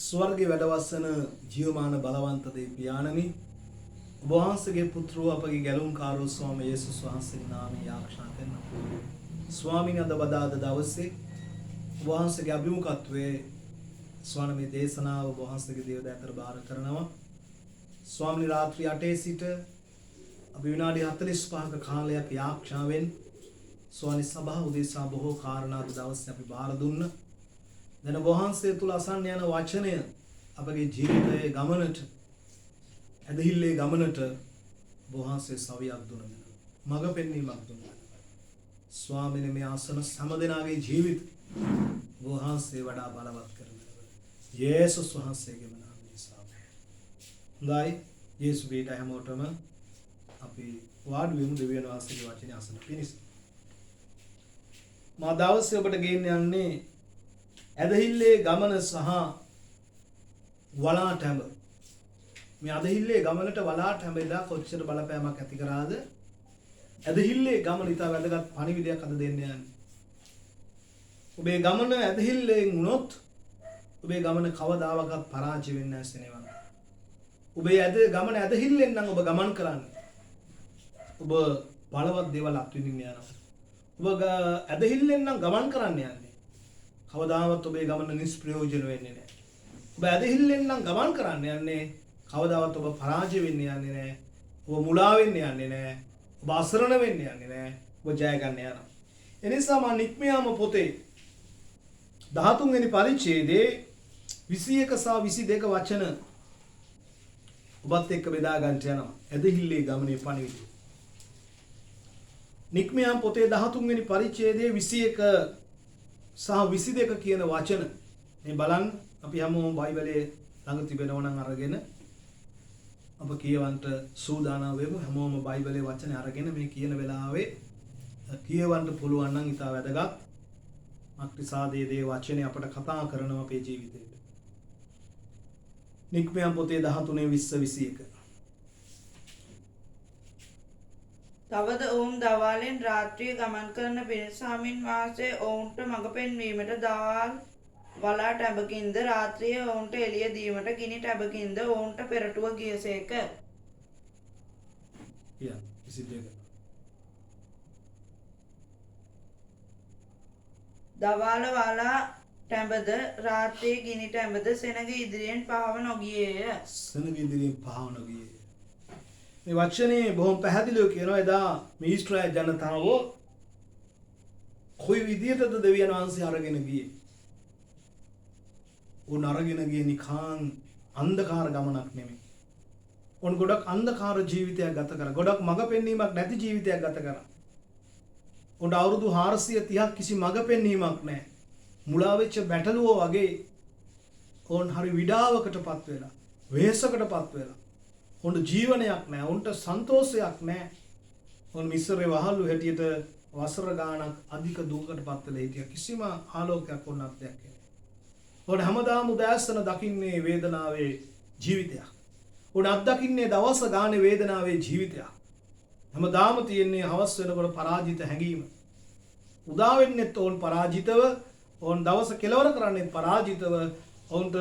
ස්වර්ගයේ වැඩවසන ජීවමාන බලවන්ත දේ පියාණනි ඔබ වහන්සේගේ පුත්‍රව අපගේ ගැලුම්කාරෝ ස්වාමී යේසුස් වහන්සේගේ නාමයෙන් ආරක්ෂා කරනවා. ස්වාමීන් අද වදාද දවසේ ඔබ වහන්සේගේ අභිමුඛත්වයේ ස්වාමී දේශනාව ඔබ වහන්සේගේ දේව දාතර බාර කරනවා. ස්වාමීන් රාත්‍රී 8 සිට අපි විනාඩි 45ක කාලයක් යාක්ෂාවෙන් ස්වාමී සභාව උදෙසා බොහෝ කාරණා දවසේ අපි බාර දුන්නා. දැන් ඔබ වහන්සේ තුල අසන්න යන වචනය අපගේ ජීවිතයේ ගමනට ඇදහිල්ලේ ගමනට ඔබ වහන්සේ සවියක් දුන්නා. මඟ පෙන්වීමක් දුන්නා. ස්වාමීන් මේ ආසන සමදෙනාගේ ජීවිත ඔබ වහන්සේ වඩා බලවත් කරනවා. යේසුස් වහන්සේගේ නාමයෙන් සාමය. හොඳයි. යේසුස්ගේ හැමෝටම අපි වාඩි වෙමු දෙවියන් වහන්සේගේ වචනේ අසන පිණිස. මා දවසේ ඔබට ගෙන්න යන්නේ ඇදහිල්ලේ ගමන සහ වලාට හැම. මේ ඇදහිල්ලේ ගමනට වලාට හැමලා කොච්චර බලපෑමක් ඇති කරාද? ඇදහිල්ලේ ගමන ඉතා වැදගත් පණිවිඩයක් අද දෙන්න යන්නේ. ඔබේ ගමන ඇදහිල්ලෙන් වුණොත් ඔබේ ගමන කවදාවත් පරාජය වෙන්නේ නැහැ සෙනෙවන්. ඔබේ ගමන ඇදහිල්ලෙන් නම් ඔබ ගමන් කරන්නේ. ඔබ බලවත් දේවල් අත්විඳින්න යනවා. ඔබ ඇදහිල්ලෙන් නම් ගමන් කරන්න යන්නේ. කවදාවත් ඔබේ ගමන නිෂ්ප්‍රයෝජන වෙන්නේ නැහැ. ඔබ ඇදහිල්ලෙන් නම් ගමන් කරන්න යන්නේ. කවදාවත් ඔබ පරාජය වෙන්න යන්නේ නැහැ. ඔබ මුලා වෙන්න යන්නේ නැහැ. ඔබ අසරණ වෙන්න යන්නේ නැහැ. ඔබ ජය ගන්න යනවා. එනිසා මා නික්මයාම පොතේ 13 වෙනි පරිච්ඡේදයේ 21 සහ 22 වචන ඔබත් එක්ක බෙදා ගන්නට යනවා. ඇදහිල්ලේ ගමනේ පණිවිඩය. නික්මයාම පොතේ 13 වෙනි පරිච්ඡේදයේ 21 සහ 22 කියන වචන මේ බලන්න අපි හැමෝම බයිබලයේ ළඟ තිබෙනවා නම් අරගෙන අප කියවන්ට සූදානම් වෙමු. හැමෝම බයිබලයේ වචන අරගෙන මේ කියන වෙලාවේ කියවන්න පුළුවන් නම් ඉතා වැදගත්. අක්තිසාදයේ දේ වචනේ අපට කතා කරනවා අපේ ජීවිතේට. නික්මයාම පොතේ 13:20-21 තවද ඔවුන් දවාලෙන් රාත්‍රිය ගමන් කරන පිරිසාමින් වාසයේ ඔවුන්ට මඟ පෙන්වීමට දවාල් වලා ටැඹකින්ද රාත්‍රිය ඔවුන්ට එළිය දීමට ගිනි ටැඹකින්ද ඔවුන්ට පෙරටුව ගියසේක. දවාල වලා ටැඹද රාත්‍රියේ ගිනි ටැඹද සෙනග ඉදිරියෙන් පහව නොගියේය. සෙනග ඉදිරියෙන් පහව නොගියේ. මේ වචනේ බොහොම පැහැදිලිව කියනවා එදා මේ ඊශ්‍රායල් ජනතාව කොයි විදියටද දෙවියන් වහන්සේ අරගෙන ගියේ. උන් අරගෙන ගියේ නිකන් අන්ධකාර ගමනක් නෙමෙයි. උන් ගොඩක් අන්ධකාර ජීවිතයක් ගත කරා. ගොඩක් මඟ පෙන්වීමක් නැති ජීවිතයක් ගත කරා. උන් අවුරුදු 430ක් කිසි මඟ පෙන්වීමක් නැහැ. මුලා වෙච්ච බැටළුවෝ වගේ උන් හරි විඩාවකටපත් වෙලා, වෙහෙසකටපත් වෙලා. උන්ට ජීවනයක් නැහැ. උන්ට සන්තෝෂයක් නැහැ. උන් මිස්රේ වහල්ලු හැටියට වසර ගාණක් අධික දුකකටපත් වෙලා හිටියා. කිසිම ආලෝකයක් උන් අත්දැකේ නැහැ. උන් හැමදාම උදෑසන දකින්නේ වේදනාවේ ජීවිතයක්. උන් අත්දකින්නේ දවස ගානේ වේදනාවේ ජීවිතයක්. හැමදාම තියෙන්නේ හවස් වෙනකොට පරාජිත හැඟීම. උදා වෙන්නෙත් උන් පරාජිතව, උන් දවස කෙලවර කරන්නේත් පරාජිතව. ඔවුන්ට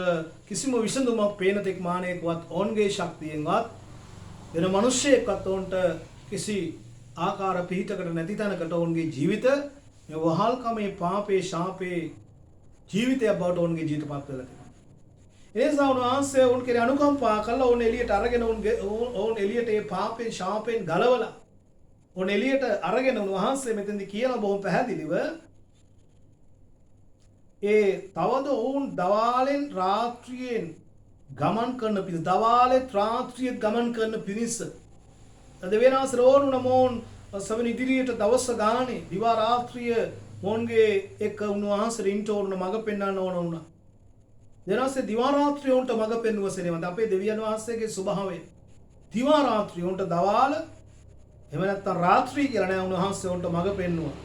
කිසිම විසඳුමක් පේන තෙක් මානයකවත් ඔවුන්ගේ ශක්තියෙන්වත් වෙන මිනිස්සෙක්වත් ඔවුන්ට කිසි ආකාර පිහිටකට නැති තැනකට ඔවුන්ගේ ජීවිත මේ වහල්කමේ පාපේ ශාපේ ජීවිතයක් බවට ඔවුන්ගේ ජීවිතපත් වෙලා තියෙනවා. ඒ නිසා උන්වහන්සේ ඔවුන් කෙරේ අනුකම්පා කළා. ඔවුන් එළියට අරගෙන ඔවුන් එළියට ඒ පාපේ ශාපෙන් ගලවලා ඔවුන් එළියට අරගෙන උන්වහන්සේ මෙතෙන්දි කියලා බොහොම පැහැදිලිව ඒ තවද ඔවුන් දවාලෙන් රාත්‍රියෙන් ගමන් කරන පිරිස දවාලෙත් රාත්‍රියෙත් ගමන් කරන පිරිස දෙවියන්වහන්සේ ඕනුන මොන් සවෙන ඉදිරියට දවස් ගානේ දිවා රාත්‍රිය මොන්ගේ එක්ක උන්වහන්සේ ඉන්ට ඕන මඟ පෙන්වන්න ඕන වුණා. දෙවියන්වහන්සේ දිවා රාත්‍රිය උන්ට මඟ පෙන්වුවසේනම අපේ දෙවියන් වහන්සේගේ ස්වභාවය. දිවා රාත්‍රිය උන්ට දවාල එහෙම නැත්නම් රාත්‍රී කියලා නෑ උන්වහන්සේ උන්ට මඟ පෙන්වුවා.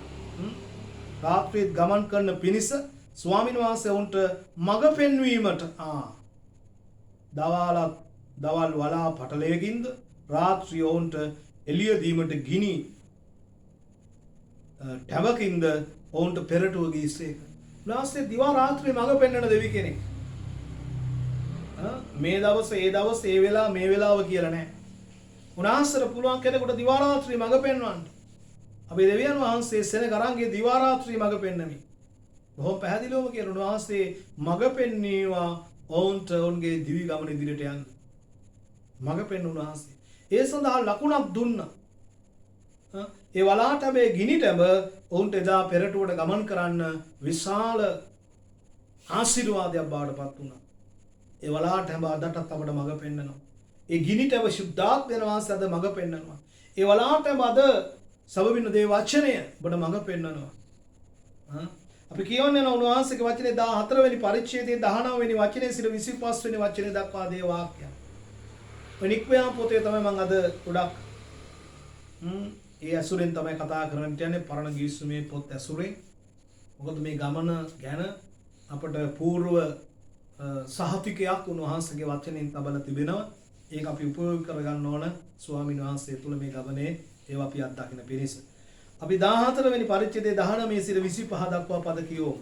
රාත්‍රියෙත් ගමන් කරන පිරිස ස්වාමීන් වහන්සේ උන්ට මඟ පෙන්වීමට දවල් වලා පටලයකින්ද රාත්‍රිය උන්ට එළිය දීමට ගිනි ටැඹකින්ද ඔවුන්ට පෙරටුව ගියසේක. උන්වහන්සේ දිවා රාත්‍රියේ මඟ පෙන්වන දෙවි කෙනෙක්. මේ දවස ඒ දවස් ඒ වෙලා මේ වෙලාව කියලා නැහැ. උන්වහන්සේට පුළුවන් කෙනෙකුට දිවා රාත්‍රී මඟ පෙන්වන්න. අපි දෙවියන් වහන්සේ සෙනග අරන්ගේ දිවා රාත්‍රී මඟ පෙන්වමි. බොහොම පැහැදිලිවම කියන උන්වහන්සේ මඟ පෙන්වීවා ඔවුන්ට ඔවුන්ගේ දිවි ගමන ඉදිරියට යන්න. මඟ පෙන්වන උන්වහන්සේ. ඒ සඳහා ලකුණක් දුන්නා. ඒ වලාටබේ ගිනිටම ඔවුන්ට එදා පෙරටුවට ගමන් කරන්න විශාල ආශිර්වාදයක් බවට පත් වුණා. ඒ වලාටම අදටත් අපට මඟ පෙන්වනවා. ඒ ගිනිටම ශුද්ධාත්මයන් වහන්සේ අද මඟ පෙන්වනවා. ඒ වලාටම අද සබවින්න දේ වචනය ඔබට මඟ පෙන්වනවා. අපි කියවන්නේ යන උන්වහන්සේගේ වචනේ 14 වෙනි පරිච්ඡේදයේ 19 වෙනි වචනේ සිට 25 වෙනි වචනේ දක්වා දේ වාක්‍යය. වෙනික්වයා පොතේ තමයි මම අද ගොඩක් ඒ ඇසුරෙන් තමයි කතා කරන්න කියන්නේ පරණ ගිවිසුමේ පොත් ඇසුරෙන්. මොකද මේ ගමන ගැන අපට పూర్ව සහතිකයක් උන්වහන්සේගේ වචනෙන් තබලා තිබෙනවා. ඒක අපි උපයෝග කරගන්න ඕන ස්වාමීන් වහන්සේ තුල මේ ගමනේ ඒවා අපි අත්දකින්න පිණිස. අපි 14 වෙනි පරිච්ඡේදයේ 19 සිට 25 දක්වා පද කියවමු.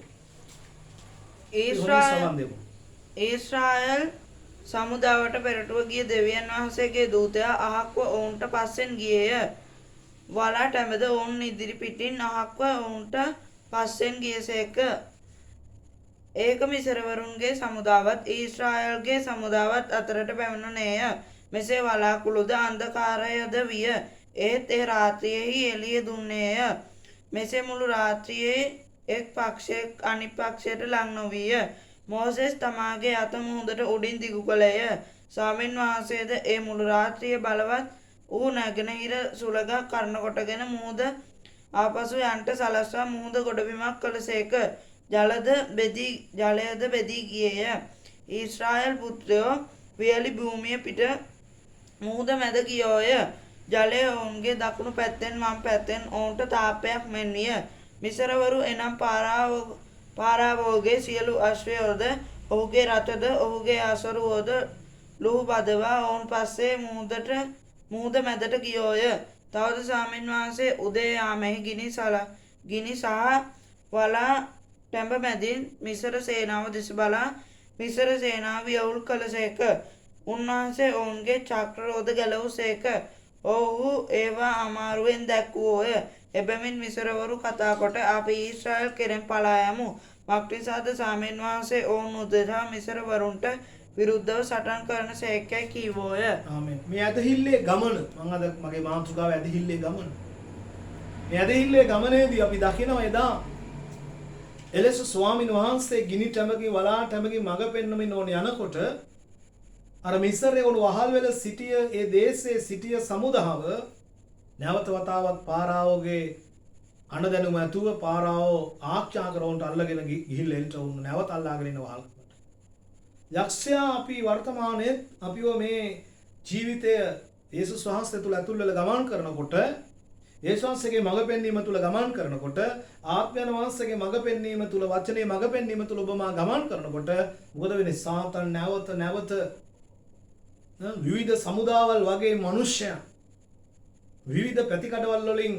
ඊශ්‍රායල් සමුදාවට පෙරටුව ගිය දෙවියන් වහන්සේගේ දූතයා අහක්ව ඔවුන්ට පස්සෙන් ගියේය. වලට ඇමද ඔවුන් ඉදිරි පිටින් අහක්ව ඔවුන්ට පස්සෙන් ගියසේක. ඒක මිසරවරුන්ගේ සමුදාවත් ඊශ්‍රායල්ගේ සමුදාවත් අතරට පැමිණුණේය. මෙසේ වලාකුළුද අන්ධකාරයද විය. ඒත් ඒ රාත්‍රියෙහි එළිය දුන්නේය. මෙසේ මුළු රාත්‍රියේ එක් පක්ෂයක් අනිත් පක්ෂයට ලං නොවිය. මෝසෙස් තමාගේ අත මුහුදට උඩින් දිගු කළේය. ස්වාමීන් වහන්සේද ඒ මුළු රාත්‍රියේ බලවත් ඌ නැගෙනහිර සුළඟක් කරන කොටගෙන මුහුද ආපසු යන්ට සලස්වා මුහුද ගොඩබිමක් කළසේක. ජලයද බෙදී ගියේය. ඊශ්‍රායල් පුත්‍රයෝ වියලි භූමිය පිට මුහුද මැද ගියෝය. ජලය ඔවුන්ගේ දකුණු පැත්තෙන් වම් පැත්තෙන් ඔවුන්ට තාපයක් මෙන් විය. මිසරවරු එනම් පාරාවෝගේ සියලු අශ්වයෝද ඔහුගේ රථද ඔහුගේ අසරුවෝද ලුහු බදවා ඔවුන් පස්සේ මුහුද මැදට ගියෝය. තවද ස්වාමීන් වහන්සේ උදේ යාමෙහි ගිනි සහ වලා ටැඹ මැදින් මිසර සේනාව දෙස බලා මිසර සේනාව යවුල් කළසේක. උන්වහන්සේ ඔවුන්ගේ චක්‍රරෝධ ගැලවුසේක. ඔවුහු ඒවා අමාරුවෙන් දැක්වූෝය. එබැවින් මිසරවරු කතා කොට අපි ඊශ්‍රායල් කෙරෙන් පලා යමු. මක්නිසාද ස්වාමීන් වහන්සේ ඔවුන් උදෙසා මිසරවරුන්ට විරුද්ධව සටන් කරන සේක්කැයි කීවෝය. ආමෙන්. මේ ඇදහිල්ලේ ගමන මම අද මගේ මාතෘකාව ඇදහිල්ලේ ගමන. මේ ඇදහිල්ලේ ගමනේදී අපි දකිනවා එදා එලෙස ස්වාමීන් වහන්සේ ගිනි ටැඹගේ වලා ටැඹගේ මඟ පෙන්වමින් ඕන යනකොට අර මිසරේ වුණු වහල් වෙල සිටිය ඒ දේශයේ සිටිය සමුදාව නැවත වතාවක් පාරාවෝගේ අණදැනුම ඇතුව පාරාවෝ ආඥා කරවුන්ට අල්ලගෙන ගිහිල්ලා එන්ට වුණ නැවත අල්ලාගෙන ඉන්න වහල්කට. යක්ෂයා අපි වර්තමානයේ අපිව මේ ජීවිතය යේසුස් වහන්සේ තුල ඇතුල් වෙලා ගමන් කරනකොට යේසුස් වහන්සේගේ මඟ පෙන්වීම තුල ගමන් කරනකොට ආත්මයන් වහන්සේගේ මඟ පෙන්වීම තුල වචනේ මඟ පෙන්වීම තුල ඔබ මා ගමන් කරනකොට මොකද වෙන්නේ? සාතන් නැවත විවිධ සමුදාවල් වගේ මිනිස්සයන් විවිධ ප්‍රතිකඩවල් වලින්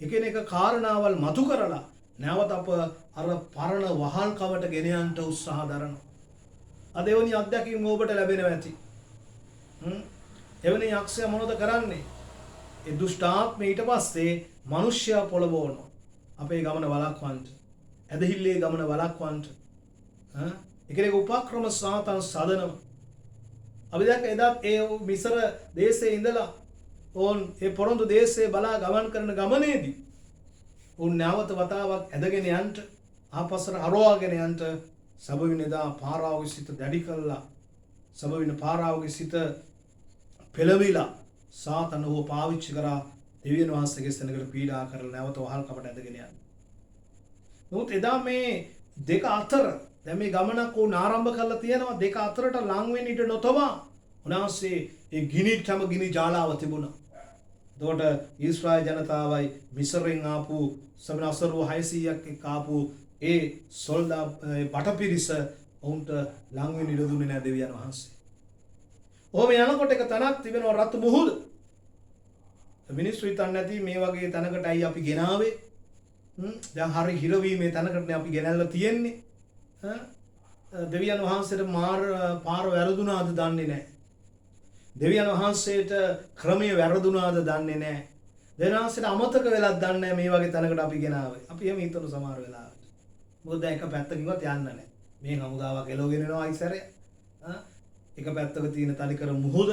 එකිනෙක කාරණාවල් මතු කරලා නැවත අප අර පරණ වහල්කමට ගෙන යන්න උත්සාහ දරනවා. අද එවැනි අත්දැකීම් ඔබට ලැබෙනවා ඇති. එවැනි යක්ෂයා මොනවද කරන්නේ? ඒ දුෂ්ටාත්මය ඊට පස්සේ මිනිස්සයා පොළඹවනවා. අපේ ගමන වළක්වන්න. ඇදහිල්ලේ ගමන වළක්වන්න. එකිනෙක උපක්‍රම සාතන් සදනවා. අපි දැක්ක එදා ඒ මිසර දේශයේ ඉඳලා ඕන් ඒ පොරොන්දු දේශයේ බලා ගමන් කරන ගමනේදී උන් නැවත වතාවක් ඇදගෙන යන්න ආපස්සට අරවාගෙන යන්න සබවින එදා පාරාවගේ සිත දැඩි කළා. සබවින පාරාවගේ සිත පෙළවිලා සාතන් ඕව පාවිච්චි කරා දෙවියන් වහන්සේගේ සෙනඟට පීඩා කරලා නැවත වහල්කමට ඇදගෙන යන්න. නමුත් එදා මේ දෙක අතර දැන් මේ ගමනක් උන් ආරම්භ කරලා තියෙනවා. දෙක අතරට ලං වෙන්න ඉඩ නොතබා උන්වහන්සේ ඒ ගිනි ජාලාව තිබුණා. එතකොට ඊශ්‍රායල් ජනතාවයි මිසරෙන් ආපු සමනසරු 600ක් එක්ක ආපු ඒ සොල්දා බටපිරිස උන්ට ලං වෙන්න ඉඩ දුන්නේ නැහැ දෙවියන් වහන්සේ. ඔහොම යනකොට එක තැනක් තිබෙනවා රත් මුහුද. මිනිස්සු හිතන්නේ නැති මේ වගේ තැනකට අයි අපි ගෙනාවේ. දැන් හරි හිරවීමේ තැනකට අපි ගෙනල්ලා තියෙන්නේ. දෙවියන් වහන්සේට පාර වැරදුනාද දන්නේ නැහැ. දෙවියන් වහන්සේට ක්‍රමය වැරදුනාද දන්නේ නැහැ. දෙවියන් වහන්සේට අමතක වෙලක් දන්නේ නැහැ මේ වගේ තැනකට අපි ගෙනාවේ. අපි එහෙම හිතන සමහර වෙලාවට. මොකද දැන් එක පැත්තකින්වත් යන්න නැහැ. මේ හමුදාවක් එළවගෙන එනවා ඉස්සරේ. එක පැත්තක තියෙන තනිකර මුහුද.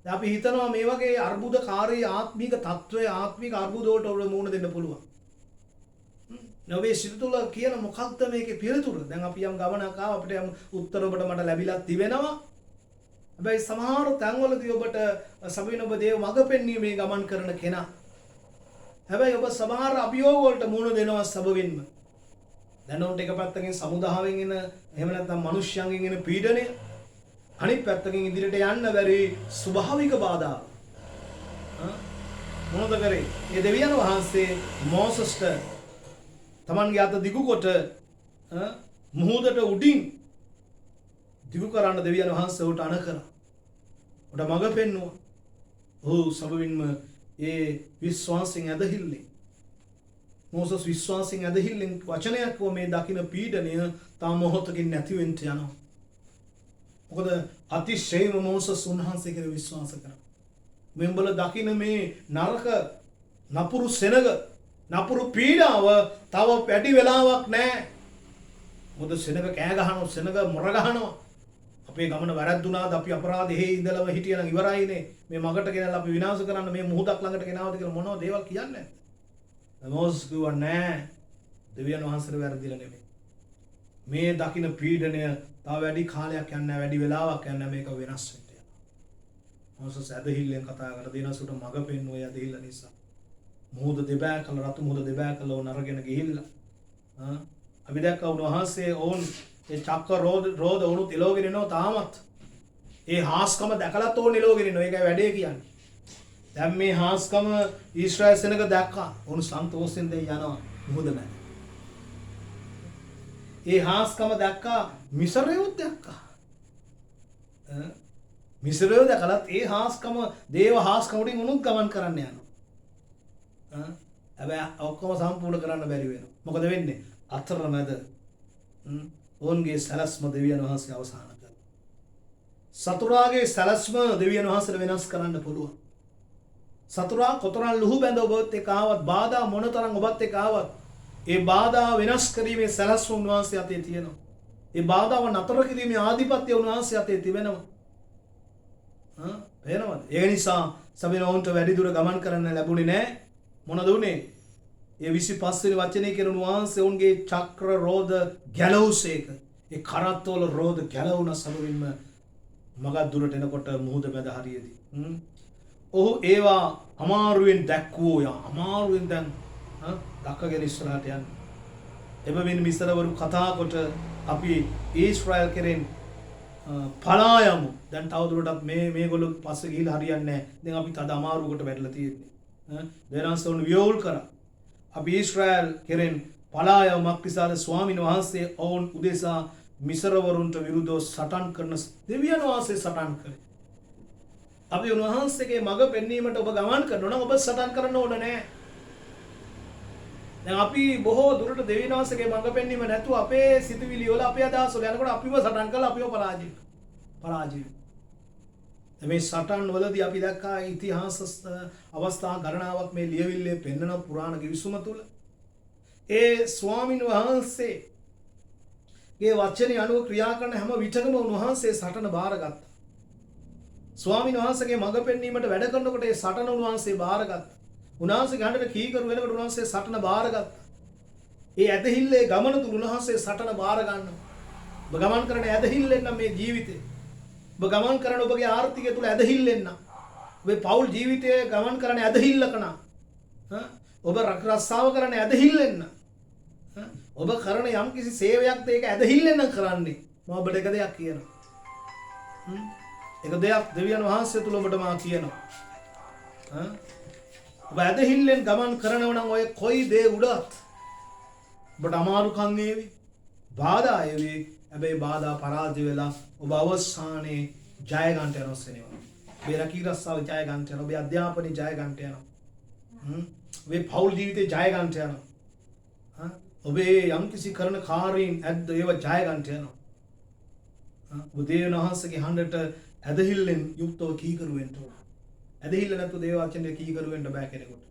දැන් අපි හිතනවා මේ වගේ අර්බුදකාරී ආත්මික තත්වයේ ආත්මික අර්බුද වලට ඔබ මුහුණ දෙන්න පුළුවන්. නෝවේ සිතුල කියන මොකක්ද මේකේ පිළිතුර? දැන් අපි යම් ගමනක් ආව අපිට යම් උත්තර ඔබට මට ලැබිලා තිබෙනවා. හැබැයි සමහර තැන්වලදී ඔබට සබින ඔබ දේව මඟ පෙන්වීමේ ගමන් කරන කෙනා. හැබැයි ඔබ සමහර අභියෝග වලට මුහුණ දෙනවා සබවින්ම. දැන් උන්ට එක පැත්තකින් සමුදාවෙන් එන එහෙම නැත්නම් මිනිස්යන්ගෙන් එන පීඩනය, අනිත් පැත්තකින් ඉදිරියට යන්න බැරි ස්වභාවික බාධා. මොනවද කරේ? මේ දෙවියන් වහන්සේ මෝසස්ට තමන්ගේ අත දිගු කොට මුහුදට උඩින් දිගු කරන්න දෙවියන් වහන්සේ උට අණ කරා. උට මඟ පෙන්නුවා. ඔහු සබවින්ම ඒ විශ්වාසයෙන් ඇදහිල්ලෙන් මෝසස් විශ්වාසයෙන් ඇදහිල්ලෙන් වචනයක් මේ දකින පීඩනය තාම මොහොතකින් නැති වෙන්න යනවා. මොකද අතිශයින්ම මෝසස් උන්වහන්සේ කෙරෙහි විශ්වාස කරා. මේ උඹල දකින මේ නරක නපුරු සෙනග නපුරු පීඩාව තව වැඩි වෙලාවක් නැහැ. මොකද සෙනග කෑ ගහනවා, සෙනග මොර ගහනවා. අපේ ගමන වැරද්දුනාද, අපි අපරාධෙහි ඉඳලම හිටියනම් ඉවරයිනේ. මේ මගට ගෙනල්ලා අපි විනාශ කරන්න මේ මුහුදක් ළඟට ගෙනාවද කියලා මොනවද දේවල් කියන්නේ? මෝසස් කිව්වා නෑ, දෙවියන් වහන්සේට වැරදිලා නෙමෙයි. මේ දකින්න පීඩනය තව වැඩි කාලයක් යන්නේ නැහැ, වැඩි වෙලාවක් යන්නේ නැහැ, මේක වෙනස් වෙන්න යනවා. මෝසස් ඇදහිල්ලෙන් කතා කරලා දිනසුට මඟ පෙන්වුවා ඇදහිල්ල නිසා. මුහුද දෙබෑ කළ රතු මුහුද දෙබෑ කළ ඕන අරගෙන ගිහිල්ලා. අපි දැක්කා උන්වහන්සේ ඕන් ඒ චක්‍ර රෝද වුණු තිලෝගෙන එනවා තාමත්. ඒ හාස්කම දැකලත් ඕන් නිලෝගෙන එනවා. ඒකයි වැඩේ කියන්නේ. දැන් මේ හාස්කම ඊශ්‍රායල් සෙනග දැක්කා. උන් සන්තෝෂෙන් දෙය යනවා මුහුද මැද. ඒ හාස්කම දැක්කා මිසරයොත් දැක්කා. මිසරයෝ දැකලත් ඒ හාස්කම දේව හාස්කම උඩින් උනුත් ගමන් කරන්න යනවා. හැබැයි ඔක්කොම සම්පූර්ණ කරන්න බැරි වෙනවා. මොකද වෙන්නේ? අතරමැද ඔවුන්ගේ සැලැස්ම දෙවියන් වහන්සේ අවසන් කරනවා. සතුරාගේ සැලැස්ම දෙවියන් වහන්සේට වෙනස් කරන්න පුළුවන්. සතුරා කොතරම් ලුහු බැඳ ඔබත් එක්ක ආවත්, බාධා මොනතරම් ඔබත් එක්ක ආවත්, ඒ බාධා වෙනස් කිරීමේ සැලැස්ම උන්වහන්සේ අතේ තියෙනවා. ඒ බාධාව නතර කිරීමේ ආධිපත්‍යය උන්වහන්සේ අතේ තිබෙනවා. පේනවද? ඒ නිසා සබිනෝන්ට වැඩි දුර ගමන් කරන්න ලැබුණේ නැහැ. මොනද උනේ? ඒ 25 වෙනි වචනේ කියන උන්වහන්සේ උන්ගේ චක්‍ර රෝද ගැලවුසේක. ඒ කරත්තවල රෝද ගැලවුණ සමවින්ම මගක් දුරට එනකොට මුහුද මැද හරියදී. ඔහු ඒවා අමාරුවෙන් දැක්වුවා. අමාරුවෙන් දැන් දක්කගෙන ඉස්සරහට යන්න. එබැවින් මිසරවරු කතා කොට අපි ඊශ්‍රායල් කෙරෙන් පලා යමු. දැන් තවදුරටත් මේගොල්ලෝ පස්සේ ගිහිල්ලා හරියන්නේ නැහැ. දැන් අපි තද අමාරුවකට වැටලා තියෙන්නේ. දෙරන්සෝන් වියෝල් කරා. අපි ඊශ්‍රායල් කෙරෙන් පලා යමක් නිසාද ස්වාමීන් වහන්සේ ඔවුන් උදෙසා මිසරවරුන්ට විරුද්ධව සටන් කරන දෙවියන් වහන්සේ සටන් කළේ. අපි උන්වහන්සේගේ මඟ පෙන්වීමට ඔබ ගමන් කරනවා නම් ඔබ සටන් කරන්න ඕන නෑ. දැන් අපි බොහෝ දුරට දෙවියන් වහන්සේගේ මඟ පෙන්වීම නැතුව අපේ සිතුවිලි වල අපේ අදහස් වල යනකොට අපිව සටන් කරලා අපිව පරාජය. මේ සටන් වලදී අපි දැක්කා ඉතිහාස අවස්ථා ගණනාවක් මේ ලියවිල්ලේ පෙන්වන පුරාණ කිවිසුම තුල ඒ ස්වාමින් වහන්සේගේ වචනේ අනුව ක්‍රියා කරන හැම විටකම උන්වහන්සේ සටන බාරගත්තා. ස්වාමීන් වහන්සේගේ මඟ පෙන්වීමට වැඩ කරනකොට ඒ සටන උන්වහන්සේ බාරගත්තා. උන්වහන්සේ ගහකට කීකරු වෙනකොට උන්වහන්සේ සටන බාරගත්තා. ඒ ඇදහිල්ලේ ගමන තුල උන්වහන්සේ සටන බාර ගන්නවා. ඔබ ගමන් කරන ඇදහිල්ලෙන් නම් මේ ජීවිතේ. ඔබ ගමන් කරන ඔබගේ ආර්ථිකය තුල ඇදහිල්ලෙන් නම්. ඔබේ පෞල් ජීවිතයේ ගමන් කරන ඇදහිල්ලක නම්. ඔබ රක්රස්සාව කරන ඇදහිල්ලෙන් නම්. ඔබ කරන යම් කිසි සේවයක්ද ඒක ඇදහිල්ලෙන් නම් කරන්නේ. මම ඔබට එක දෙයක් කියනවා. එක දෙයක් දෙවියන් වහන්සේ තුල ඔබට මා කියනවා. ඔබ ඇදහිල්ලෙන් ගමන් කරනව නම් ඔය කොයි දේ උඩත් ඔබට අමාරුකම් වේවි, බාධා වේවි. හැබැයි බාධා පරාජය වෙලා ඔබ අවසානයේ ජය ගන්නට යනවා සෙනෙවා. ඔබේ රැකීරස්සාව ජය ගන්නට යනවා. ඔබේ අධ්‍යාපනයේ ජය ගන්නට යනවා. ඔබේ පෞල් ජීවිතේ ජය ගන්නට යනවා. ඔබේ යම්කිසි කරන කාර්යයෙන් ඇද්ද ඒව ජය ගන්නට යනවා. ඔබ දේවයන් වහන්සේගේ හඬට ඇදහිල්ලෙන් යුක්තව කීකරු වෙන්න ඕන. ඇදහිල්ල නැතුව දේව වචනේ කීකරු වෙන්න බෑ කෙනෙකුට.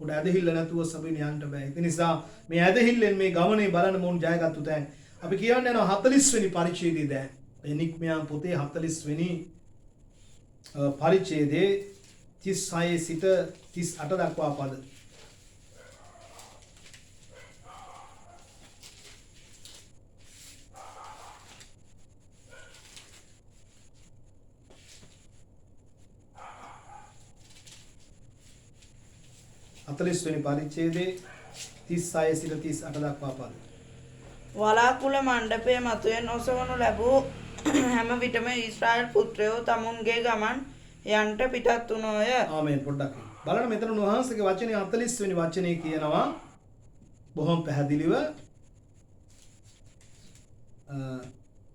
උඩ ඇදහිල්ල නැතුව සබින යන්න බෑ. ඒ නිසා මේ ඇදහිල්ලෙන් මේ ගමනේ බලන මොන් ජයගත්තු තැන් අපි කියන්නේ යනවා 40 වෙනි පරිච්ඡේදයේ දැන්. එනික්මයන් පොතේ 40 වෙනි පරිච්ඡේදයේ 36 සිට 38 දක්වා පද. වෙනි පරිච්ඡේදයේ 36 සිට 38 දක්වා පද. වලාකුළ මණ්ඩපය මතුවෙන් ඔසවනු ලැබූ හැම විටම ඊශ්‍රායල් පුත්‍රයෝ තමුන්ගේ ගමන් යන්ට පිටත් වුණෝය. ආමෙන්. පොඩ්ඩක් බලන්න මෙතන උන්වහන්සේගේ වචනේ 40 වෙනි වචනේ කියනවා බොහොම පැහැදිලිව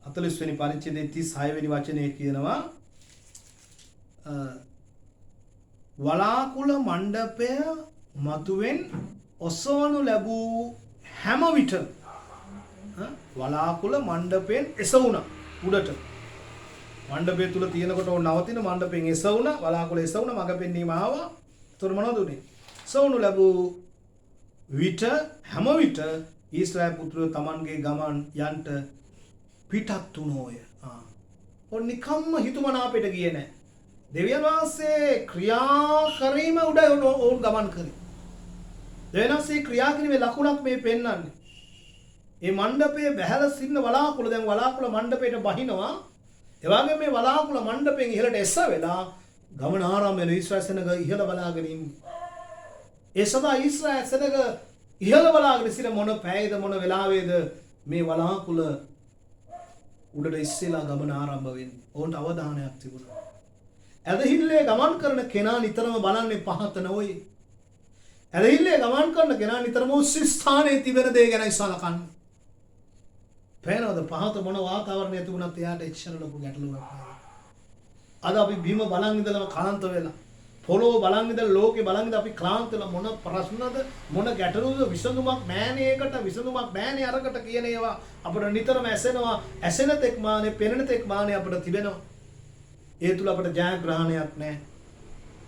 40 වෙනි පරිච්ඡේදයේ 36 වෙනි වචනේ කියනවා වලාකුළ මණ්ඩපය මතුවෙන් ඔසවනු ලැබූ හැම විට වලාකුළ මණ්ඩපයෙන් එසවුණා උඩට. මණ්ඩපය තුල තියෙනකොට ඕන නවතින මණ්ඩපයෙන් එසවුණා වලාකුළ එසවුණා මඟ පෙන්වීම ආවා. ඒතර මොනවද උනේ? එසවුණු ලැබූ විට හැම විට ඊශ්‍රායල් පුත්‍රයෝ Tamanගේ ගමන් යන්ට පිටත් වුණෝය. ඔන්න නිකම්ම හිතුමනාපෙට ගියේ නැහැ. දෙවියන් වහන්සේ ක්‍රියා කිරීම උඩ ඕන් ගමන් කරේ. දෙවියන් වහන්සේ ක්‍රියා කිරීමේ ලකුණක් මේ පෙන්වන්නේ. මේ මණ්ඩපයේ බැහැලා සිටින වලාකුළ දැන් වලාකුළ මණ්ඩපයට බහිනවා. ඒ වගේම මේ වලාකුළ මණ්ඩපයෙන් ඉහළට එස වෙලා ගමන ආරම්භ වෙන ඊශ්‍රායල් සෙනග ඉහළ බලාගෙන ඉන්නේ. ඒ සදා ඊශ්‍රායල් සෙනග ඉහළ බලාගෙන සිට මොන පැයද මොන වෙලාවේද මේ වලාකුළ උඩට ඉස්සෙලා ගමන ආරම්භ වෙන්නේ. ඕන්ට අවධානයක් තිබුණා. ඇදහිල්ලේ ගමන් කරන කෙනා නිතරම බලන්නේ පහත නොවේ. ඇදහිල්ලේ ගමන් කරන කෙනා නිතරම උස් ස්ථානයේ තිබෙන දේ ගැනයි සලකන්නේ. පේනවද පහත මොන වාතාවරණය තිබුණත් එයාට එච්චර ලොකු ගැටලුවක් නැහැ. අද අපි බිම බලන් ඉඳලම ක්ලාන්ත වෙලා පොළොව බලන් ඉඳලා ලෝකේ බලන් ඉඳලා අපි ක්ලාන්ත වෙලා මොන ප්‍රශ්නද මොන ගැටලුවද විසඳුමක් නැහැනේ ඒකට විසඳුමක් නැහැනේ අරකට කියන ඒවා අපිට නිතරම ඇසෙනවා. ඇසෙන තෙක් මානේ පෙනෙන තෙක් මානේ අපිට තිබෙනවා. ඒ තුල අපිට ජයග්‍රහණයක් නැහැ.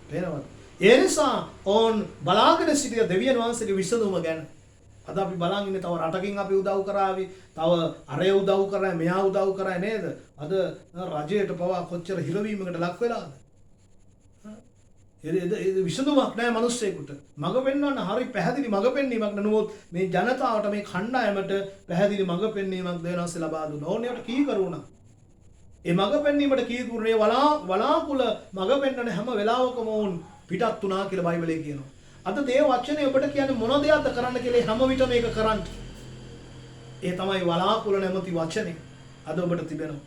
පේනවද? ඒ නිසා ඕන් බලාගෙන සිටිය දෙවියන් වහන්සේගේ විසඳුම ගැන අද අපි බලන් ඉන්නේ. තව රටකින් අපි උදව් කරાવી, තව අරය උදව් කරා, මෙයා උදව් කරා නේද? අද රජයට පවා කොච්චර හිරවීමකට ලක් වෙලාද? ඒ විසඳුමක් නැහැ මිනිස්සෙකුට. මඟ පෙන්වන්න හරි පැහැදිලි මඟ පෙන්වීමක් නමුත් මේ ජනතාවට මේ කණ්ඩායමට පැහැදිලි මඟ පෙන්වීමක් දෙවියන් වහන්සේ ලබා දුන්නා. ඕනෑවට කී කරුණා. ඒ මඟ පෙන්වීමට කීකුරුනේ වලාකුළ මඟ පෙන්වන හැම වෙලාවකම වුන් පිටත් වුණා කියලා බයිබලයේ කියනවා. අද දේව වචනේ ඔබට කියන්නේ මොන දෙයක්ද කරන්න කියලා හැම විටම මේක කරන්න. ඒ තමයි වලාකුළ නැමැති වචනේ අද ඔබට තිබෙනවා.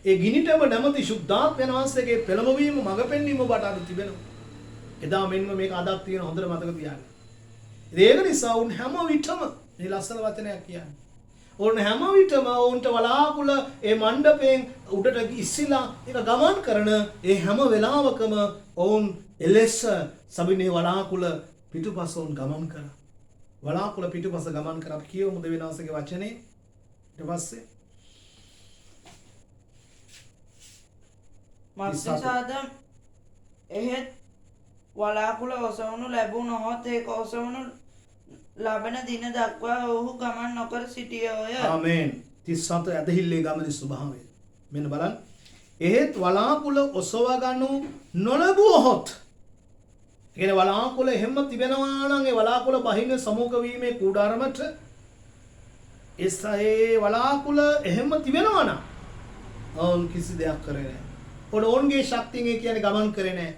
ඒ ගිනිටම නැමැති සුද්ධාත්මයන් වහන්සේගේ පෙළඹවීම මඟ පෙන්වීම ඔබට අද තිබෙනවා. එදා මෙන්න මේක අදක් තියෙන හොඳට මතක තියාගන්න. ඒක නිසා උන් හැම විටම මේ ලස්සන වචනයක් කියන්නේ. ඕන හැම විටම උන්ට වලාකුළ ඒ මණ්ඩපයෙන් උඩට ඉස්සිලා ඒක ගමන් කරන ඒ හැම වෙලාවකම ඔවුන් එලෙස සබිනේ වලාකුළ පිටුපස උන් ගමන් කරා. වලාකුළ පිටුපස ගමන් කරා. අපි කියමු දෙවියන් වහන්සේගේ වචනේ. ඊට පස්සේ මත්සාද එහෙත් වලාකුළ ඔසවනු ලැබුණොත් ඒක ඔසවනු ලබන දින දක්වා ඔහු ගමන් නොකර සිටියෝය. ආමේන්. 37 ඇදහිල්ලේ ගමනේ ස්වභාවය. මෙන්න බලන්න. එහෙත් වලාකුළ ඔසවා ගන්නු නොලැබුවහොත්. ඒ කියන්නේ වලාකුළ හැම තිබෙනවා නම් ඒ වලාකුළ බහින සමුක වීමේ කුඩාරමට ඒ වලාකුළ එහෙම තිබෙනවා නම් ඕන් කිසි දෙයක් කරේ නැහැ. ඕන්ගේ ශක්තියෙන් ඒ කියන්නේ ගමන් කරේ නැහැ.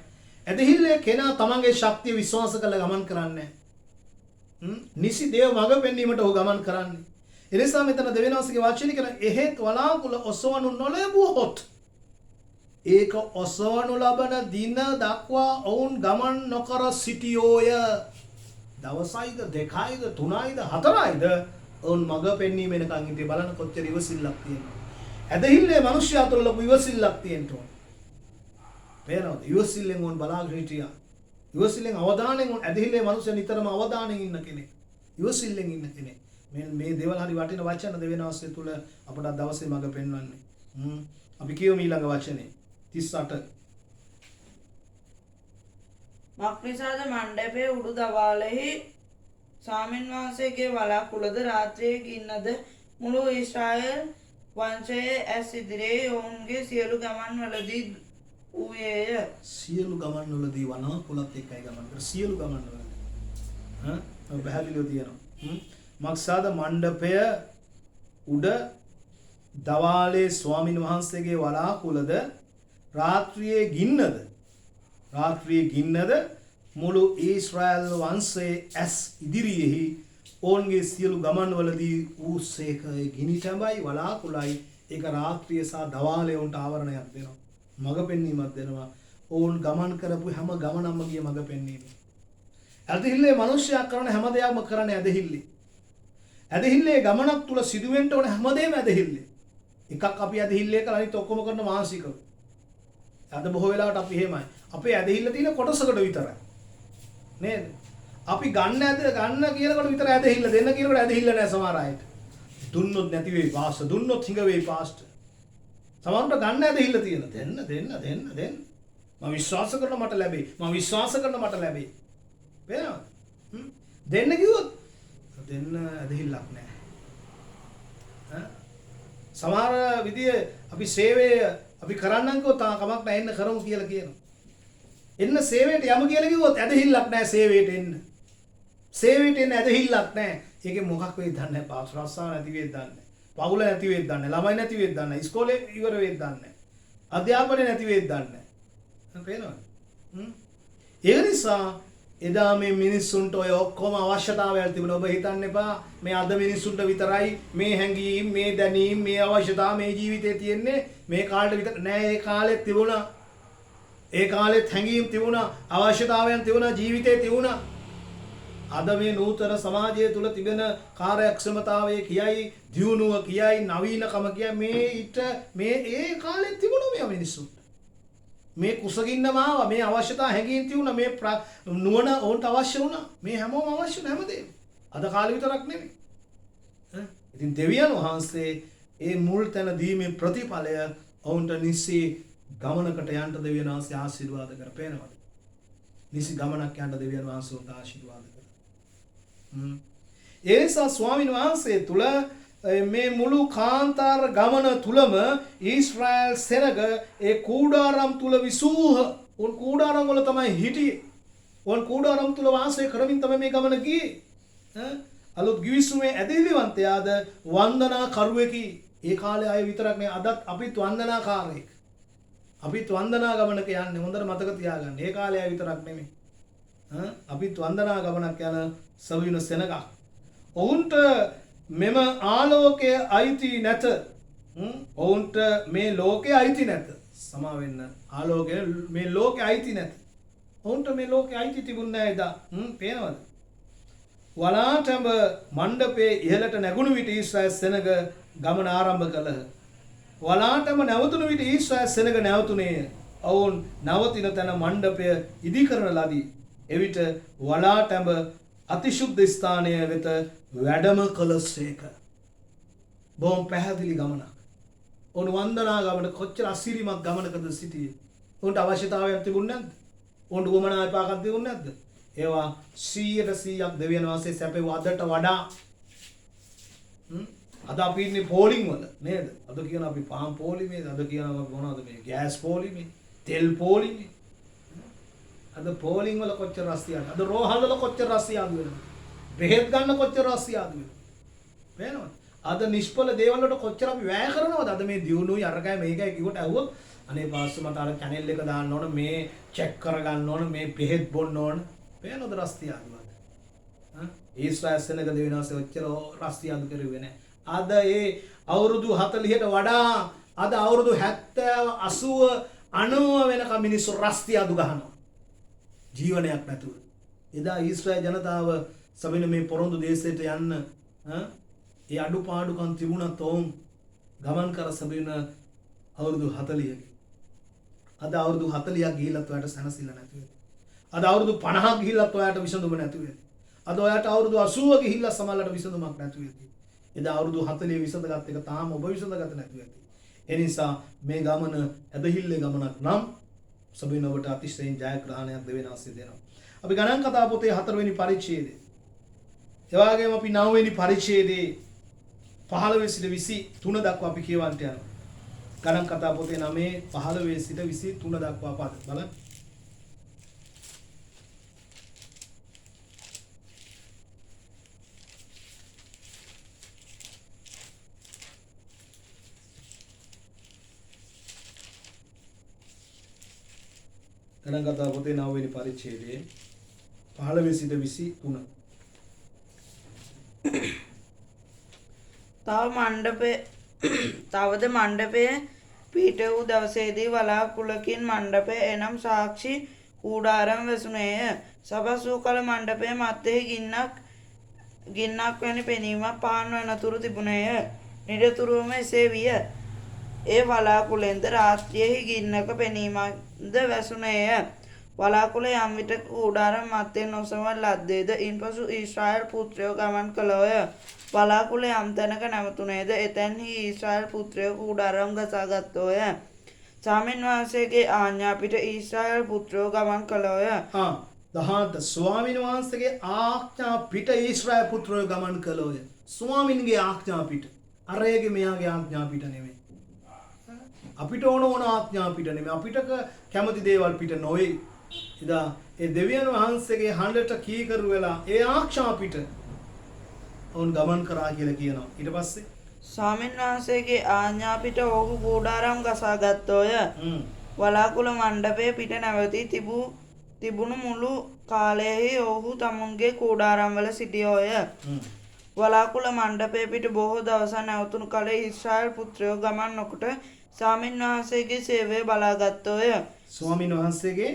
ඇදහිල්ලේ කෙනා තමන්ගේ ශක්තිය විශ්වාස කරලා ගමන් කරන්නේ නිසි දේව මඟ පෙන්වීමට ඔහු ගමන් කරන්නේ. ඒ නිසා මෙතන දෙවියන් වහන්සේගේ වචනේ කියන එහෙත් වලාකුළ ඔසවනු නොලැබුවොත් ඒක ඔසවනු ලබන දින දක්වා ඔවුන් ගමන් නොකර සිටියෝය. දවසයිද දෙකයිද තුනයිද හතරයිද ඔවුන් මඟ පෙන්වීම වෙනකන් ඉතින් බලන්න කොච්චර ඉවසිල්ලක් තියෙනවද. ඇදහිල්ලේ මිනිස්සු අතර ලොකු ඉවසිල්ලක් තියෙන්න ඕන. පේනවද? ඉවසිල්ලෙන් ඔවුන් බලාගෙන හිටියා. ඉවසිල්ලෙන් අවධානයෙන් ඇදහිල්ලේ මිනිස්සු නිතරම අවධානයෙන් ඉන්න කෙනෙක්. ඉවසිල්ලෙන් ඉන්න කෙනෙක්. මේ දේවල් හරි වටින වචන දෙවියන් වහන්සේ තුල අපට දවසේ මඟ පෙන්වන්නේ. අපි කියමු ඊළඟ වචනේ 38. මක්නිසාද මණ්ඩපයේ උඩු දවාලෙහි ස්වාමීන් වහන්සේගේ වලාකුළද රාත්‍රියේ ගින්නද මුළු ඊශ්‍රායල් වංශයේ ඇස් ඉදිරියේ ඔවුන්ගේ සියලු ගමන්වලදී වූයේය. සියලු ගමන්වලදී වනාකුලත් එක්කයි ගමන් කර සියලු ගමන්වලදී. පැහැදිලිව තියෙනවා. මක්සාද මණ්ඩපය උඩ දවාලේ ස්වාමීන් වහන්සේගේ වලාකුළද රාත්‍රියේ ගින්නද මුළු ඊශ්‍රායල් වංශයේ ඇස් ඉදිරියෙහි ඔවුන්ගේ සියලු ගමන්වලදී වූසේක. ගිනි තැඹයි වලාකුළයි ඒක රාත්‍රිය සහ දවාලේ උන්ට ආවරණයක් දෙනවා. මඟ පෙන්වීමක් දෙනවා. ඔවුන් ගමන් කරපු හැම ගමනක්ම ගිය මඟ පෙන්වීම. ඇදහිල්ලේ මිනිස්සයා කරන හැම දෙයක්ම කරන්නේ ඇදහිල්ලේ. ඇදහිල්ලේ ගමනක් තුල සිදුවෙන්න ඕන හැමදේම ඇදහිල්ලේ. එකක් අපි ඇදහිල්ලේ කරලා අනිත් ඔක්කොම කරන මානසිකව. අද බොහෝ වෙලාවට අපි එහෙමයි. අපේ ඇදහිල්ල තියෙන කොටසකට විතරයි. නේද? අපි ගන්න කියනකොට විතර ඇදහිල්ල දෙන්න කියනකොට ඇදහිල්ල නැහැ සමහර අයට. දුන්නොත් නැති වෙයි පාස්ටර්. දුන්නොත් හිඟ වෙයි පාස්ටර්. සමහරට ගන්න ඇදහිල්ල තියෙන. දෙන්න. මම විශ්වාස කරන මට ලැබෙයි. පේනවද? දෙන්න කිව්වොත් දෙන්න ඇදහිල්ලක් නැහැ. සමහර විදිය අපි සේවය අපි කරන්නම්කෝ තා කමක් නැහැ එන්න කරමු කියලා කියනවා. එන්න සේවයට යමු කියලා කිව්වොත් ඇදහිල්ලක් නැහැ සේවයට එන්න. සේවයට එන්න ඇදහිල්ලක් නැහැ. ඒකේ මොකක් වෙයිද දන්නේ නැහැ. පාස් රස්සාව නැති වෙයිද දන්නේ නැහැ. පවුල නැති වෙයිද දන්නේ නැහැ. ළමයි නැති වෙයිද දන්නේ නැහැ. ඉස්කෝලේ ඉවර වෙයිද දන්නේ නැහැ. අධ්‍යාපනය නැති වෙයිද දන්නේ නැහැ. පේනවද? ඒ නිසා එදා මේ මිනිස්සුන්ට ඔය ඔක්කොම අවශ්‍යතාවයල් තිබුණා. ඔබ හිතන්න එපා මේ අද මිනිස්සුන්ට විතරයි මේ හැඟීම්, මේ දැනීම්, මේ අවශ්‍යතාව මේ ජීවිතේ තියෙන්නේ මේ කාලෙට විතර නෑ. ඒ කාලෙත් තිබුණා. ඒ කාලෙත් හැඟීම් තිබුණා, අවශ්‍යතාවයන් තිබුණා, ජීවිතේ තිබුණා. අද මේ නූතන සමාජය තුල තිබෙන කාර්යක්ෂමතාවය කියයි, දියුණුව කියයි, නවීනකම කියයි මේ ඒ කාලෙත් තිබුණා මේ මිනිස්සුන්ට. මේ කුසගින්නම ආවා, මේ අවශ්‍යතා හැඟීම් තිබුණා, මේ නුවණ ඕන්ට අවශ්‍ය වුණා. මේ හැමෝම අවශ්‍ය හැමදේම. අද කාලේ විතරක් නෙමෙයි. ඉතින් දෙවියන් වහන්සේ ඒ මුල් තැන දීමේ ප්‍රතිඵලය ඔවුන්ට නිසි ගමනකට යන්න දෙවියන් වහන්සේ ආශිර්වාද කරපේනවා. නිසි ගමනක් යන්න දෙවියන් වහන්සේ උන්ට ආශිර්වාද කරා. ඒ නිසා ස්වාමීන් වහන්සේ තුල මේ මුළු කාන්තාර ගමන තුලම ඊශ්‍රායල් සෙනග ඒ කූඩාරම් තුල විසූහ. උන් කූඩාරම් වල තමයි හිටියේ. උන් කූඩාරම් තුල වාසය කරමින් තමයි මේ ගමන ගියේ. අලුත් ගිවිසුමේ ඇදහිලිවන්තයාද වන්දනා කරුවෙකි. ඒ කාලේ අය විතරක් නේ. අදත් අපිත් වන්දනාකාරයෙක්. අපිත් වන්දනා ගමනක යන්නේ. හොඳට මතක තියාගන්න. ඒ කාලේ අය විතරක් නෙමෙයි. අපිත් වන්දනා ගමනක් යන සවින සෙනගක්. ඔවුන්ට මෙම ආලෝකය අයිති නැත. ඔවුන්ට මේ ලෝකේ අයිති නැත. සමා වෙන්න. ආලෝකය මේ ලෝකේ අයිති නැත. ඔවුන්ට මේ ලෝකේ අයිති තිබුණේ නැහැ එදා. පේනවද? වලාටඹ මණ්ඩපයේ ඉහළට නැගුණු විට ඊශ්‍රායල් සෙනග ගමන ආරම්භ කළහ. වලාටඹ නැවතුණු විට ඊශ්‍රායල් සෙනග නැවතුණේය. ඔවුන් නවතින තැන මණ්ඩපය ඉදි කරන ලදී. එවිට වලාටඹ අතිශුද්ධ ස්ථානය වෙත වැඩම කළසේක. බොහොම පැහැදිලි ගමනක්. ඔවුන් වන්දනා ගමන කොච්චර අසිරිමත් ගමනකද සිටියේ. ඔවුන්ට අවශ්‍යතාවයක් තිබුණේ නැද්ද? ඔවුන්ට උවමනා විපාකයක් තිබුණේ නැද්ද? ඒවා 100% දෙවියන් වහන්සේ සැපෙව අදට වඩා. අද අපි ඉන්නේ පෝලිං වල නේද? අද කියන අපි පාම් පෝලිමේ, අද කියනවා මොනවද මේ ගෑස් පෝලිමේ, තෙල් පෝලිමේ. අද පෝලිං වල කොච්චර රස්තියද? අද රෝහල් වල කොච්චර රස්තියද වෙනවද? බෙහෙත් ගන්න කොච්චර රස්තියද වෙනවද? පේනවද? අද නිෂ්ඵල දේවල් වලට කොච්චර අපි වැය කරනවද? අද මේ දියුණුවයි අරකයි මේකයි කිව්වට ඇහුවොත් අනේ පාස්ටර් මට අර channel එක දාන්න ඕන, මේ චෙක් කරගන්න ඕන, මේ බෙහෙත් බොන්න ඕන. පේනවද රස්තියද වද? ඊශ්‍රායල් සෙනග දෙවියන්වහන්සේ ඔච්චර රස්තියද කරුවේ නැහැ. අද ඒ අවුරුදු 40ට වඩා අද අවුරුදු 70 80 90 වෙනකම් මිනිස්සු රස්තියද ගහනවා. ජීවනයක් නැතුව. එදා ඊශ්‍රායල් ජනතාව සමින මේ පොරොන්දු දේශයට යන්න ඒ අඩුපාඩුකම් තිබුණත් ඔවුන් ගමන් කර සමින අවුරුදු 40ක. අද අවුරුදු 40ක් ගිහිල්ලත් ඔයාලට සැනසෙල්ල නැතුව. අද අවුරුදු 50ක් ගිහිල්ලත් ඔයාලට විසඳුම නැතුව. අද ඔයාට අවුරුදු 80 ගිහිල්ලා සමහරවිට විසඳුමක් නැතුව ඇති. එදා අවුරුදු 40 විසඳගත් එක තාම ඔබ විසඳගත නැතුව ඇති. ඒ නිසා මේ ගමන ඇදහිල්ලේ ගමනක් නම් සබින ඔබට අතිශයින් ජයග්‍රහණයක් දෙවෙනස් දෙනවා. අපි ගණන් කතා පොතේ 4 වෙනි පරිච්ඡේදය. ඒ වගේම අපි 9 වෙනි පරිච්ඡේදයේ 15 සිට 23 දක්වා අපි කියවන්ට යනවා. ගණන් කතා පොතේ 9 15 සිට 23 දක්වා පද බලන්න. ගණන් කතා පොතේ 9 වෙනි පරිච්ඡේදයේ 15 සිට 23. තවද මණ්ඩපය පිහිට වූ දවසේදී වලාකුළකින් මණ්ඩපය එනම් සාක්ෂි කූඩාරම් වැසුණේය. සවස් වූ කල මණ්ඩපය මැත්තේ ගින්නක් වැනි පෙනීමක් පහන් වනතුරු තිබුණේය. නිරතුරුවම එසේ විය. ඒ වලාකුළෙන්ද රාත්‍රියෙහි ගින්නක පෙනීමක්ද වැසුණේය. වලාකුළ යම් විට කූඩාරම් මැත්තෙන් ඔසවන ලද්දේද ඉන්පසු ඊශ්‍රායල් පුත්‍රයෝ ගමන් කළෝය. වලාකුළ යම් තැනක නැවතුනේද එතැන්හි ඊශ්‍රායල් පුත්‍රයෝ කූඩාරම් ගසාගත්තෝය. ස්වාමීන් වහන්සේගේ ආඥා පිට ඊශ්‍රායල් පුත්‍රයෝ ගමන් කළෝය. 10 ස්වාමීන් වහන්සේගේ ආඥා පිට ඊශ්‍රායල් පුත්‍රයෝ ගමන් කළෝය. ස්වාමීන්ගේ ආඥා පිට. අරයගේ මෙයාගේ ආඥා පිට නෙමෙයි. අපිට ඕන ආඥා පිට නෙමෙයි. අපිට කැමති දේවල් පිට නොවේ. ඉදා ඒ දෙවියන් වහන්සේගේ හඬට කීකරු වෙලා ඒ ආඥා පිට ඔවුන් ගමන් කරා කියලා කියනවා. ඊට පස්සේ ස්වාමීන් වහන්සේගේ ආඥා පිට ඔහු කූඩාරම් ගසාගත්තෝය. වලාකුළ මණ්ඩපය පිට නැවතී තිබුණු මුළු කාලයෙහි ඔහු තමුන්ගේ කූඩාරම්වල සිටියෝය. වලාකුළ මණ්ඩපය පිට බොහෝ දවසක් නැවතුණු කල ඊශ්‍රායල් පුත්‍රයෝ ගමන් නොකොට ස්වාමීන් වහන්සේගේ සේවය බලාගත්තෝය. ස්වාමීන් වහන්සේගේ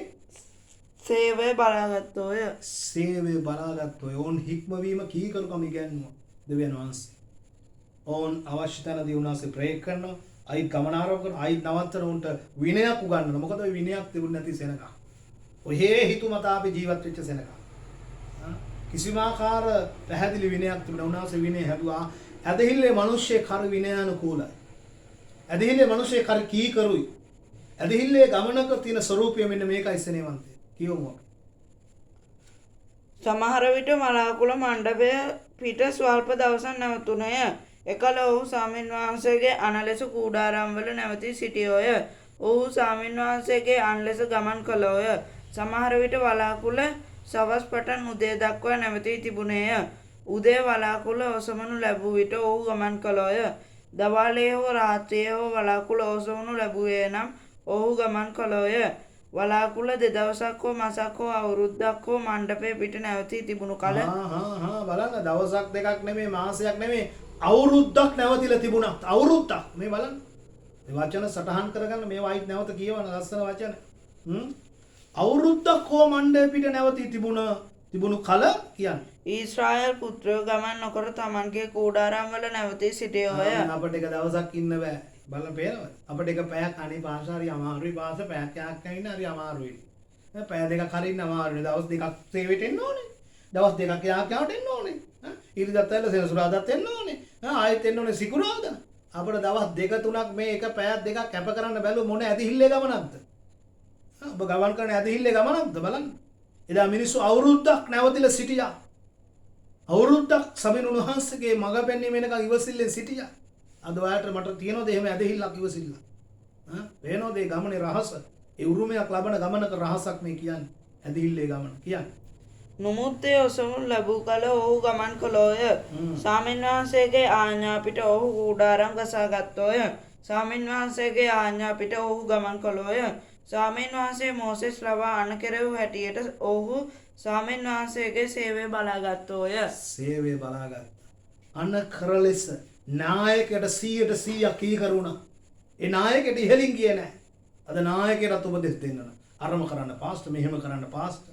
සේවය බලාගත්තෝය. සේවය බලාගත්තෝය. ඔවුන් හික්මවීම කීකරුකම ඉගැන්වුවා දෙවියන් වහන්සේ. ඔවුන් අවශ්‍ය තැනදී උන්වහන්සේ ප්‍රේක් කරනවා. අයිත් ගමන ආරම්භ කරනවා. අයිත් නවත්තන උන්ට විනයක් උගන්වනවා. මොකද ඔය විනයක් තිබුණ නැති සෙනඟ. ඔහේ හිතුමතා අපි ජීවත් වෙච්ච සෙනඟ. කිසිම ආකාර පැහැදිලි විනයක් තිබුණා. උන්වහන්සේ විනය හැදුවා. ඇදහිල්ලේ මිනිස්සේ කර විනයානුකූලයි. ඇදහිල්ලේ මිනිස්සේ කර කීකරුයි. ඇදහිල්ලේ ගමනක තියෙන ස්වરૂපය මෙන්න මේකයි සෙනෙවන්තය. කියමු. සමහර විට වලාකුළ මණ්ඩපය පිට ස්වල්ප දවසක් නැවතුණේය. එකල ඔහු ස්වාමීන් වහන්සේගේ අණ ලෙස කූඩාරම්වල නැවතී සිටියෝය. ඔහු ස්වාමීන් වහන්සේගේ අණ ලෙස ගමන් කළෝය. සමහර විට වලාකුළ සවස් පටන් උදේ දක්වා නැවතී තිබුණේය. උදේ වලාකුළ ඔසවනු ලැබූ විට ඔහු ගමන් කළෝය. දවාලේ හෝ රාත්‍රියේ හෝ වලාකුළ ඔසවනු ලැබුවේ නම් ඔහු ගමන් කළෝය. වලාකුළ දෙදවසක් හෝ මසක් හෝ අවුරුද්දක් හෝ මණ්ඩපය පිට නැවතී තිබුණු කල බලන්න දවසක් දෙකක් නෙමෙයි මාසයක් නෙමෙයි අවුරුද්දක් නැවතිලා තිබුණා. අවුරුද්දක් මේ බලන්න. මේ වචන සටහන් කරගන්න මේවා අයිත් නැවත කියවන ලස්සන වචන. අවුරුද්දක් හෝ මණ්ඩපය පිට නැවතී තිබුණු කල කියන්නේ ඊශ්‍රායල් පුත්‍රයෝ ගමන් නොකර තමන්ගේ කූඩාරම්වල නැවතී සිටියෝය. අපිට එක දවසක් ඉන්න බෑ. බලන්න පේනවද? අපිට එක පැයක් අනේ පාස හරි අමාරුයි. පාස පැයක් යක් ඉන්න හරි අමාරුයි. පැය දෙකක් හරි ඉන්න අමාරුයි. දවස් දෙකක් සේවෙට එන්න ඕනේ. දවස් දෙකක් යාකට එන්න ඕනේ. ඉරිදත් ඇවිල්ලා සෙනසුරාදාත් එන්න ඕනේ. ආයෙත් එන්න ඕනේ සිකුරාදා. අපිට දවස් දෙක තුනක් මේ එක පැයක් දෙකක් කැප කරන්න බැලුව මොන ඇදිහිල්ලේ ගමනක්ද? ඔබ ගමන් කරන ඇදිහිල්ලේ ගමනක්ද බලන්න. එදා මිනිස්සු අවුරුද්දක් නැවතිලා සිටියා. අවුරුද්දක් සමින් උන්වහන්සේගේ මඟ පෙන්වීම වෙනකන් ඉවසිල්ලෙන් සිටියා. අද ඔයාලට මට තියෙනවද එහෙම ඇදහිල්ලක් ඉවසිල්ල? පේනවද මේ ගමනේ රහස? ඒ උරුමයක් ලබන ගමනක රහසක් මේ කියන්නේ. ඇදහිල්ලේ ගමන කියන්නේ. නුමුත්තේ ඔසවනු ලැබූ කල ඔහු ගමන් කළෝය. ස්වාමීන් වහන්සේගේ ආඥා පිට ඔහු කූඩාරම් ගසාගත්තෝය. ස්වාමීන් වහන්සේගේ ආඥා පිට ඔහු ගමන් කළෝය. ස්වාමීන් වහන්සේ මෝසෙස් ලවා අණ කෙරෙව් හැටියට ඔහු ස්වාමීන් වහන්සේගේ සේවය බලාගත්තෝය. සේවය බලාගත්තා. අන්න කරලෙස නායකයට 100% කීකරුණා. ඒ නායකයට ඉහලින් ගියේ නැහැ. අද නායකයටත් උපදෙස් දෙන්න. අරම කරන්න පාස්ටර් මෙහෙම කරන්න පාස්ටර්.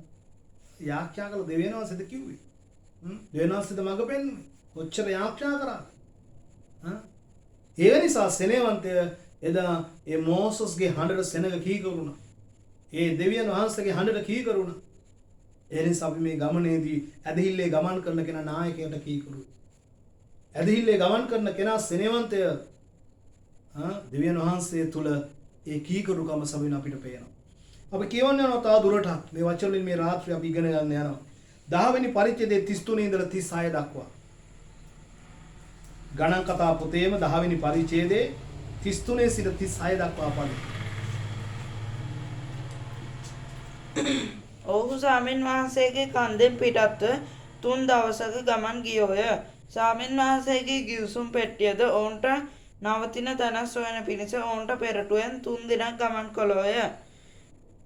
යාඥා කළ දෙවියන් වහන්සේද කිව්වේ. දෙවියන් වහන්සේද මඟ පෙන්වුවේ. කොච්චර යාඥා කරාද? ඒ නිසා සෙනෙවන්තය එදා ඒ මෝසස්ගේ හඬට සෙනඟ කීකරුණා. ඒ දෙවියන් වහන්සේගේ හඬට කීකරුණා. ඒ නිසා අපි මේ ගමනේදී ඇදහිල්ලේ ගමන් කරන කෙනා නායකයට කීකරුයි. ඇදහිල්ලේ ගමන් කරන කෙනා සෙනෙවන්තය දෙවියන් වහන්සේ තුල ඒ කීකරුකම සමින අපිට පේනවා. අපි කියවන්න යනවා තා දුරටත් මේ වචන වලින් මේ රාත්‍රියේ අපි ඉගෙන ගන්න යනවා. 10 වෙනි පරිච්ඡේදයේ 33 ඉඳලා 36 දක්වා. ගණන් කතා පොතේම 10 වෙනි පරිච්ඡේදයේ 33 සිට 36 දක්වා පද. ඔහු ස්වාමීන් වහන්සේගේ කන්දෙන් පිටත්ව 3 දවසක ගමන් ගියෝය. ස්වාමීන් වහන්සේගේ ගිවිසුම් පෙට්ටියද ඔවුන්ට නවතින තැන සොයන පිණිස ඔවුන්ට පෙරටුවෙන් 3 දිනක් ගමන් කළෝය.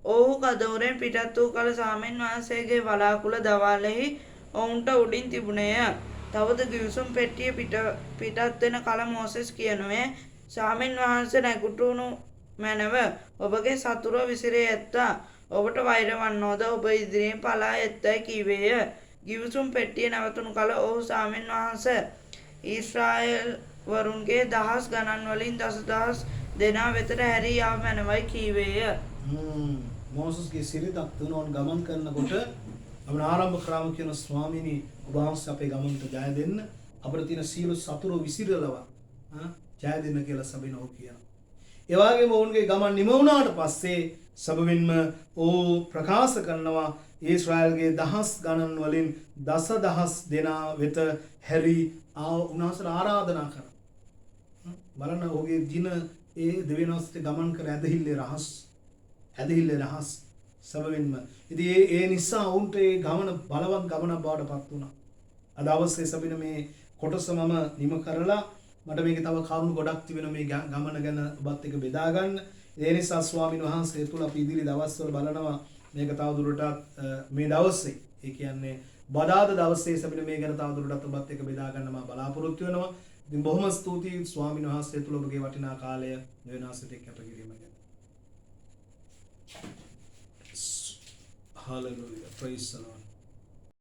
ඔහු කදවරෙන් පිටත් වූ කල ස්වාමීන් වහන්සේගේ වලාකුළ දවාලෙහි ඔවුන්ට උඩින් තිබුණේය. තවද ගිවිසුම් පෙට්ටිය පිටත් වෙන කල මෝසෙස් කියනුවේ ස්වාමීන් වහන්සේ නැගිටුණු මැනව ඔබගේ සතුරෝ විසිරේ ඇත්තා. ඔබට වෛර වන්නෝද ඔබ ඉදිරියෙන් පලා ඇත්තයි කීවේය. ගිවිසුම් පෙට්ටිය නැවතුණු කල ඔහු ස්වාමීන් වහන්සේ ඊශ්‍රායෙල් වරුන්ගේ දහස් ගණන් වලින් දසදහස් දෙනා වෙතට හැරී යාව මැනවයි කීවේය. මෝසස්ගේ සිරිතක් තුනෝන් ගමන් කරනකොට අපේ ආරම්භ ක්‍රම කියන ස්වාමීනි ඔබ වහන්සේ අපේ ගමනට ජය දෙන්න අපිට තියෙන සියලු සතුරු විසිරලවා ජය දෙන්න කියලා සබින ඔහු කියනවා. ඒ වගේම ඔවුන්ගේ ගමන් නිම වුණාට පස්සේ සබවින්ම ඔහු ප්‍රකාශ කරනවා ඊශ්‍රායල්ගේ දහස් ගණන් වලින් දසදහස් දෙනා වෙත හැරි උන්වහන්සේට ආරාධනා කරා. බලන්න ඔහුගේ දින ඒ දෙවියන්වහන්සේ ගමන් කර ඇදහිල්ලේ රහස් සබවින්ම ඉතින් ඒ නිසා ඔවුන්ට ඒ ගමන බලවත් ගමනක් බවට පත් වුණා. අද අවස්සේ සබින මේ කොටස මම නිම කරලා මට මේකේ තව කරුණු ගොඩක් තිබෙනවා මේ ගමන ගැන ඔබත් එක්ක බෙදා ගන්න. ඒ නිසා ස්වාමීන් වහන්සේ තුල අපි ඉදිරි දවස්වල බලනවා මේක තව දුරටත් මේ දවසේ ඒ කියන්නේ බදාද දවසේ සබින මේ ගැන තව දුරටත් ඔබත් එක්ක බෙදා ගන්න මම බලාපොරොත්තු වෙනවා. ඉතින් බොහොම ස්තුතියි ස්වාමීන් වහන්සේ තුල ඔබගේ වටිනා කාලය දෙවියන්වහන්සේට කැප කිරීම ගැන. Hallelujah. Praise the Lord.